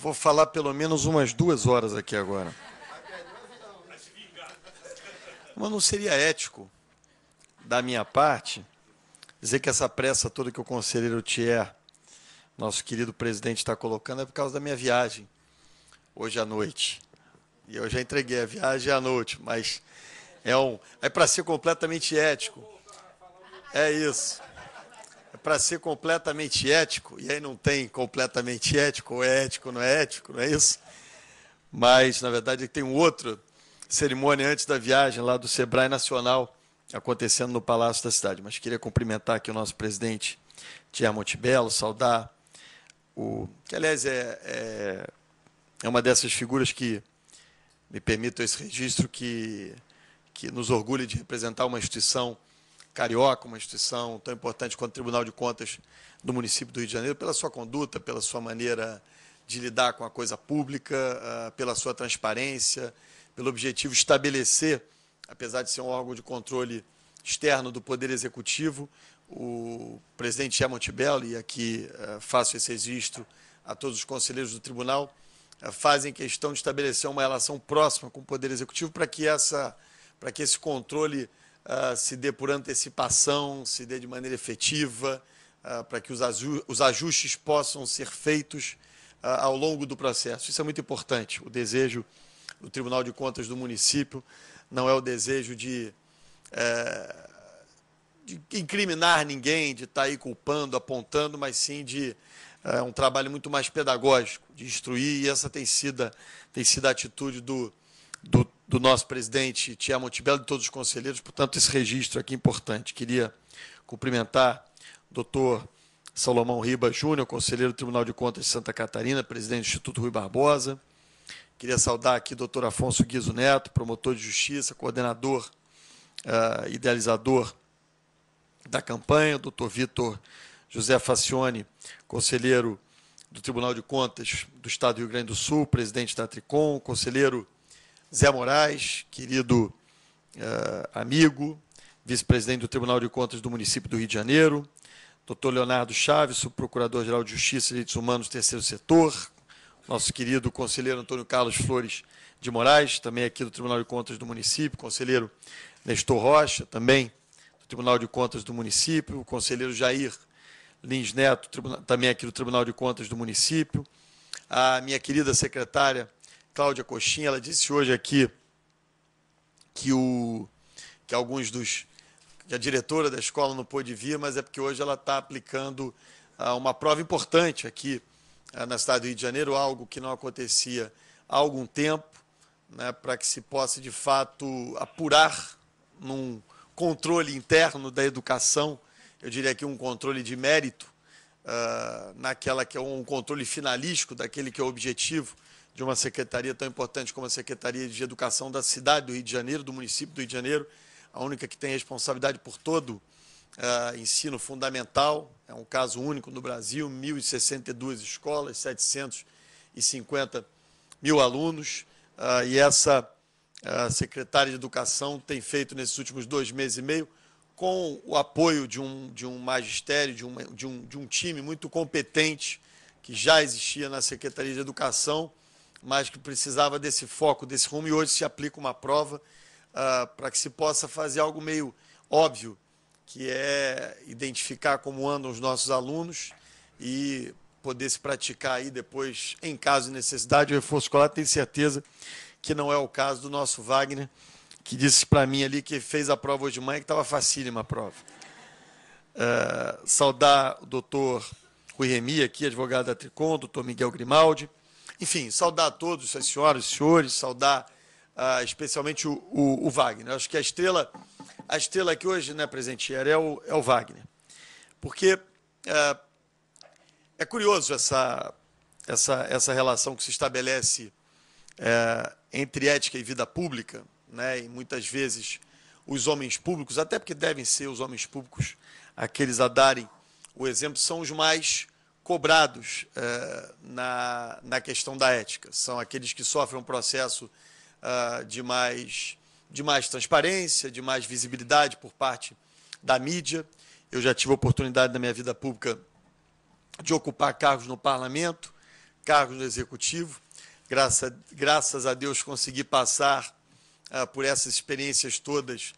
vou falar pelo menos umas 2 horas aqui agora. Mas não seria ético, da minha parte, dizer que essa pressa toda que o conselheiro Thier, nosso querido presidente, está colocando é por causa da minha viagem, hoje à noite. E eu já entreguei a viagem à noite, mas é para ser completamente ético. É isso. É para ser completamente ético, e aí não tem completamente ético, ou é ético, não é ético, não é isso? Mas, na verdade, tem outra cerimônia antes da viagem lá do Sebrae Nacional, acontecendo no Palácio da Cidade. Mas queria cumprimentar aqui o nosso presidente Thier Montebello, saudar que aliás é uma dessas figuras que me permitam esse registro que nos orgulha de representar uma instituição carioca, uma instituição tão importante quanto o Tribunal de Contas do município do Rio de Janeiro, pela sua conduta, pela sua maneira de lidar com a coisa pública, pela sua transparência, pelo objetivo de estabelecer, apesar de ser um órgão de controle externo do Poder Executivo, o presidente Thier Montebello, e aqui faço esse registro a todos os conselheiros do tribunal, fazem questão de estabelecer uma relação próxima com o Poder Executivo para que esse controle se dê por antecipação, se dê de maneira efetiva, para que os ajustes possam ser feitos ao longo do processo. Isso é muito importante. O desejo do Tribunal de Contas do município não é o desejo de incriminar ninguém, de estar aí culpando, apontando, mas sim de um trabalho muito mais pedagógico, de instruir, e essa tem sido a atitude do nosso presidente Thier Montebello e de todos os conselheiros. Portanto, esse registro aqui é importante. Queria cumprimentar o doutor Salomão Riba Júnior, conselheiro do Tribunal de Contas de Santa Catarina, presidente do Instituto Rui Barbosa. Queria saudar aqui o doutor Afonso Guizo Neto, promotor de justiça, coordenador, idealizador da campanha, o doutor Vitor José Facione, conselheiro do Tribunal de Contas do Estado do Rio Grande do Sul, presidente da Tricom, o conselheiro Zé Moraes, querido amigo, vice-presidente do Tribunal de Contas do município do Rio de Janeiro, doutor Leonardo Chaves, subprocurador-geral de Justiça e Direitos Humanos, terceiro setor, nosso querido conselheiro Antônio Carlos Flores de Moraes, também aqui do Tribunal de Contas do município, conselheiro Nestor Rocha, também do Tribunal de Contas do município, o conselheiro Jair Lins Neto, também aqui do Tribunal de Contas do município, a minha querida secretária Cláudia Coxinha, ela disse hoje aqui que a diretora da escola não pôde vir, mas é porque hoje ela está aplicando uma prova importante aqui na cidade do Rio de Janeiro, algo que não acontecia há algum tempo, né, para que se possa, de fato, apurar num controle interno da educação, eu diria aqui um controle de mérito, naquela que é um controle finalístico daquele que é o objetivo de uma secretaria tão importante como a Secretaria de Educação da cidade do Rio de Janeiro, do município do Rio de Janeiro, a única que tem responsabilidade por todo ensino fundamental. É um caso único no Brasil, 1.062 escolas, 750 mil alunos, e essa secretária de Educação tem feito nesses últimos 2 meses e meio, com o apoio de um magistério, de um time muito competente, que já existia na Secretaria de Educação, mas que precisava desse foco, desse rumo, e hoje se aplica uma prova para que se possa fazer algo meio óbvio, que é identificar como andam os nossos alunos e poder se praticar aí depois, em caso de necessidade, o reforço escolar. Tenho certeza que não é o caso do nosso Wagner, que disse para mim ali que fez a prova hoje de manhã, que estava facílima a prova. Saudar o doutor Rui Remy, aqui, advogado da Tricom, o doutor Miguel Grimaldi. Enfim, saudar a todos, as senhoras e senhores, saudar especialmente o Wagner. Acho que a estrela aqui hoje, né, presidente Thier, é o Wagner. Porque é curioso essa relação que se estabelece entre ética e vida pública, né, e muitas vezes os homens públicos, até porque devem ser os homens públicos aqueles a darem o exemplo, são os mais cobrados na questão da ética. São aqueles que sofrem um processo de mais transparência, de mais visibilidade por parte da mídia. Eu já tive a oportunidade na minha vida pública de ocupar cargos no parlamento, cargos no Executivo. Graças a Deus consegui passar por essas experiências todas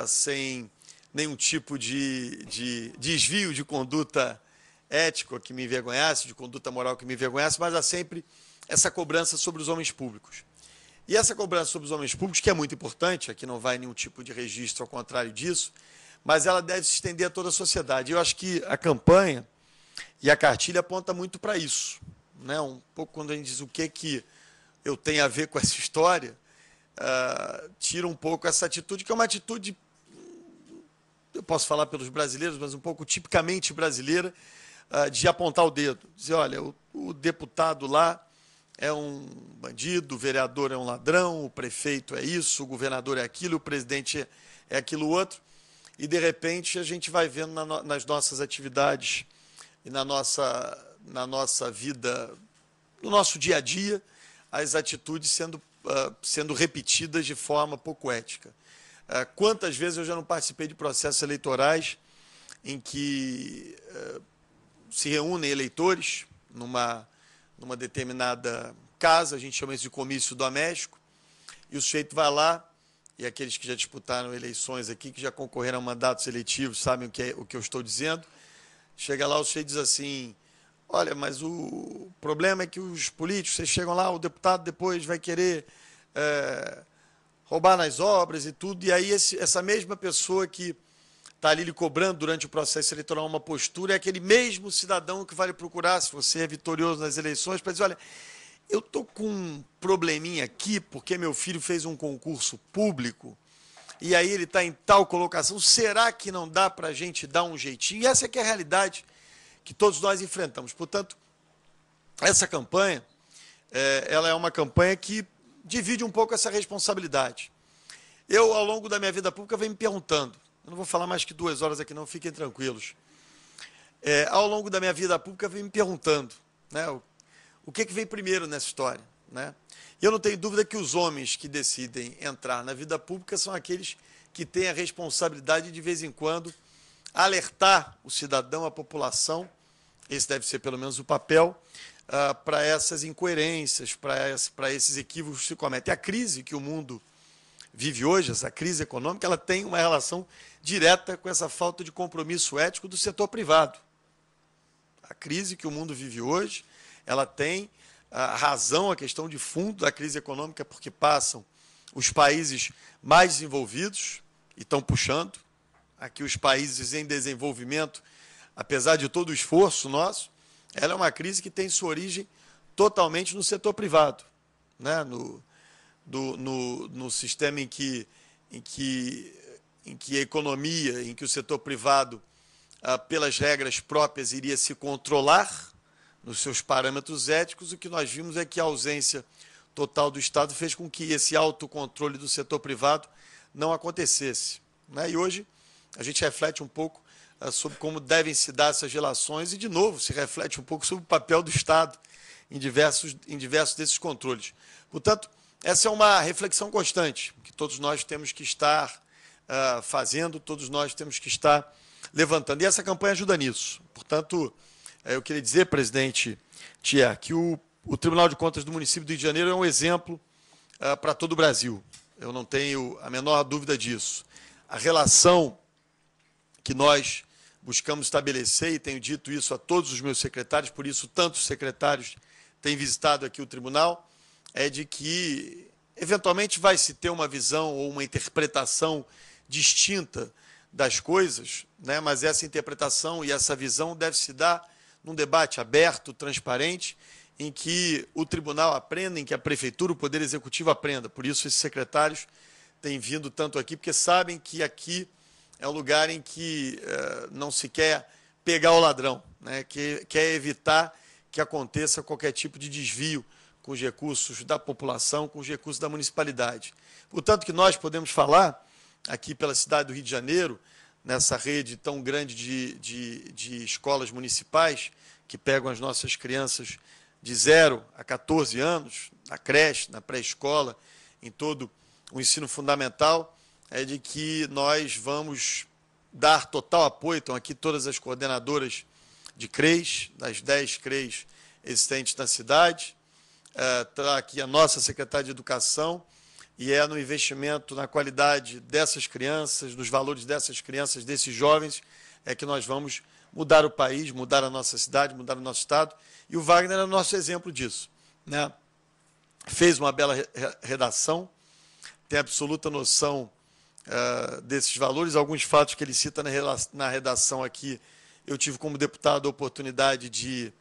sem nenhum tipo de desvio de conduta ética que me envergonhasse, de conduta moral que me envergonhasse, mas há sempre essa cobrança sobre os homens públicos. E essa cobrança sobre os homens públicos, que é muito importante, aqui não vai nenhum tipo de registro ao contrário disso, mas ela deve se estender a toda a sociedade. Eu acho que a campanha e a cartilha apontam muito para isso. Né? Um pouco quando a gente diz o que eu tenho a ver com essa história, tira um pouco essa atitude, que é uma atitude, eu posso falar pelos brasileiros, mas um pouco tipicamente brasileira, de apontar o dedo. Dizer, olha, o deputado lá é um bandido, o vereador é um ladrão, o prefeito é isso, o governador é aquilo, o presidente é aquilo outro. E, de repente, a gente vai vendo nas nossas atividades e na nossa vida, no nosso dia a dia, as atitudes sendo repetidas de forma pouco ética. Quantas vezes eu já não participei de processos eleitorais em que se reúnem eleitores numa determinada casa, a gente chama isso de comício doméstico, e o sujeito vai lá, e aqueles que já disputaram eleições aqui, que já concorreram a mandatos eletivos, sabem o que eu estou dizendo, chega lá, o sujeito diz assim, olha, mas o problema é que os políticos, vocês chegam lá, o deputado depois vai querer roubar nas obras e tudo, e aí essa mesma pessoa que está ali lhe cobrando durante o processo eleitoral uma postura, é aquele mesmo cidadão que vai lhe procurar, se você é vitorioso nas eleições, para dizer, olha, eu estou com um probleminha aqui, porque meu filho fez um concurso público, e aí ele está em tal colocação, será que não dá para a gente dar um jeitinho? E essa é que é a realidade que todos nós enfrentamos. Portanto, essa campanha, ela é uma campanha que divide um pouco essa responsabilidade. Eu, ao longo da minha vida pública, venho me perguntando, eu não vou falar mais que 2 horas aqui não, fiquem tranquilos. Ao longo da minha vida pública, venho me perguntando, né, o que vem primeiro nessa história. Né? E eu não tenho dúvida que os homens que decidem entrar na vida pública são aqueles que têm a responsabilidade, de vez em quando, alertar o cidadão, a população, esse deve ser pelo menos o papel, para essas incoerências, para esses equívocos que se cometem. A crise que o mundo vive hoje, essa crise econômica, ela tem uma relação direta com essa falta de compromisso ético do setor privado. A crise que o mundo vive hoje, ela tem a razão, a questão de fundo da crise econômica, porque passam os países mais desenvolvidos e estão puxando. Aqui os países em desenvolvimento, apesar de todo o esforço nosso, ela é uma crise que tem sua origem totalmente no setor privado, né? No sistema em que a economia, em que o setor privado, pelas regras próprias, iria se controlar nos seus parâmetros éticos, o que nós vimos é que a ausência total do Estado fez com que esse autocontrole do setor privado não acontecesse. Né? E hoje a gente reflete um pouco sobre como devem se dar essas relações e, de novo, se reflete um pouco sobre o papel do Estado em diversos desses controles. Portanto, essa é uma reflexão constante que todos nós temos que estar fazendo, todos nós temos que estar levantando. E essa campanha ajuda nisso. Portanto, eu queria dizer, presidente Thier, que o Tribunal de Contas do município do Rio de Janeiro é um exemplo para todo o Brasil. Eu não tenho a menor dúvida disso. A relação que nós buscamos estabelecer, e tenho dito isso a todos os meus secretários, por isso tantos secretários têm visitado aqui o tribunal, é de que, eventualmente, vai se ter uma visão ou uma interpretação distinta das coisas, né? Mas essa interpretação e essa visão deve se dar num debate aberto, transparente, em que o tribunal aprenda, em que a prefeitura, o Poder Executivo aprenda. Por isso, esses secretários têm vindo tanto aqui, porque sabem que aqui é um lugar em que não se quer pegar o ladrão, né? Que quer evitar que aconteça qualquer tipo de desvio com os recursos da população, com os recursos da municipalidade. Portanto, que nós podemos falar aqui pela cidade do Rio de Janeiro, nessa rede tão grande de escolas municipais que pegam as nossas crianças de 0 a 14 anos, na creche, na pré-escola, em todo o ensino fundamental, é de que nós vamos dar total apoio. Estão aqui todas as coordenadoras de CREs, das 10 CREs existentes na cidade. Está aqui a nossa secretária de Educação, e é no investimento na qualidade dessas crianças, nos valores dessas crianças, desses jovens, é que nós vamos mudar o país, mudar a nossa cidade, mudar o nosso estado, e o Wagner é o nosso exemplo disso, né? Fez uma bela redação, tem absoluta noção desses valores. Alguns fatos que ele cita na redação aqui, eu tive como deputado a oportunidade de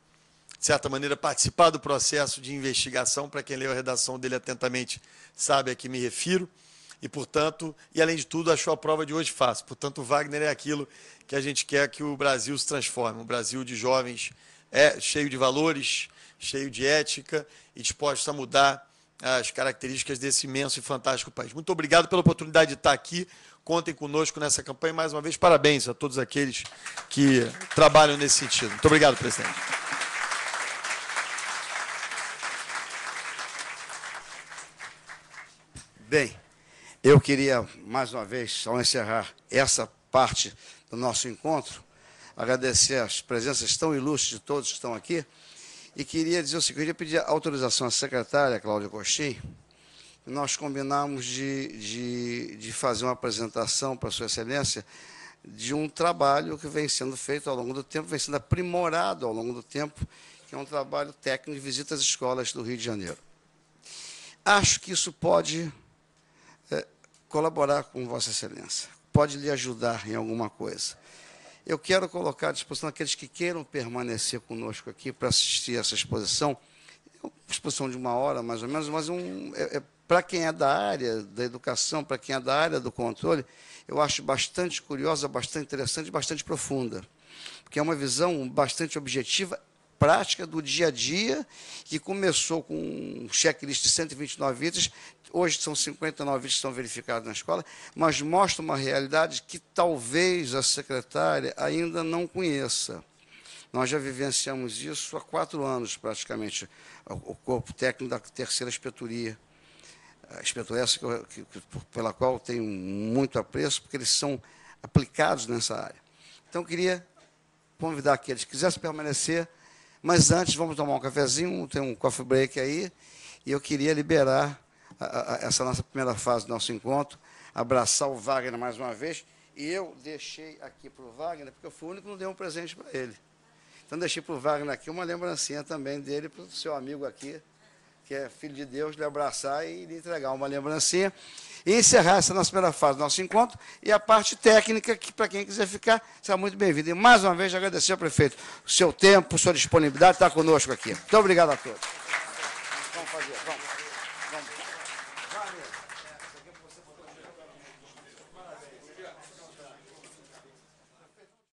certa maneira, participar do processo de investigação. Para quem leu a redação dele atentamente sabe a que me refiro, e, portanto, e além de tudo, achou a prova de hoje fácil. Portanto, o Wagner é aquilo que a gente quer que o Brasil se transforme, um Brasil de jovens cheio de valores, cheio de ética e dispostos a mudar as características desse imenso e fantástico país. Muito obrigado pela oportunidade de estar aqui. Contem conosco nessa campanha. Mais uma vez, parabéns a todos aqueles que trabalham nesse sentido. Muito obrigado, presidente. Bem, eu queria, mais uma vez, ao encerrar essa parte do nosso encontro, agradecer as presenças tão ilustres de todos que estão aqui, e queria dizer o seguinte: eu queria pedir autorização à secretária, Cláudia Coxim. Nós combinamos de fazer uma apresentação para Sua Excelência de um trabalho que vem sendo feito ao longo do tempo, vem sendo aprimorado ao longo do tempo, que é um trabalho técnico de visita às escolas do Rio de Janeiro. Acho que isso pode colaborar com Vossa Excelência, pode lhe ajudar em alguma coisa. Eu quero colocar à disposição aqueles que queiram permanecer conosco aqui para assistir essa exposição, uma exposição de 1 hora, mais ou menos, mas para quem é da área da educação, para quem é da área do controle, eu acho bastante curiosa, bastante interessante e bastante profunda, porque é uma visão bastante objetiva, prática do dia a dia, que começou com um checklist de 129 itens, hoje são 59 itens que estão verificados na escola, mas mostra uma realidade que talvez a secretária ainda não conheça. Nós já vivenciamos isso há 4 anos, praticamente, o corpo técnico da 3ª inspetoria, a inspetoria essa pela qual tenho muito apreço, porque eles são aplicados nessa área. Então, eu queria convidar aqueles que quisessem permanecer, mas antes vamos tomar um cafezinho, tem um coffee break aí, e eu queria liberar essa nossa primeira fase do nosso encontro, abraçar o Wagner mais uma vez, e eu deixei aqui para o Wagner, porque eu fui o único que não dei um presente para ele. Então, deixei para o Wagner aqui uma lembrancinha também dele, para o seu amigo aqui, que é filho de Deus, lhe abraçar e lhe entregar uma lembrancinha, e encerrar essa nossa primeira fase do nosso encontro, e a parte técnica, que para quem quiser ficar, será muito bem-vindo. E, mais uma vez, agradecer ao prefeito o seu tempo, sua disponibilidade, estar conosco aqui. Muito obrigado a todos. Vamos fazer, vamos.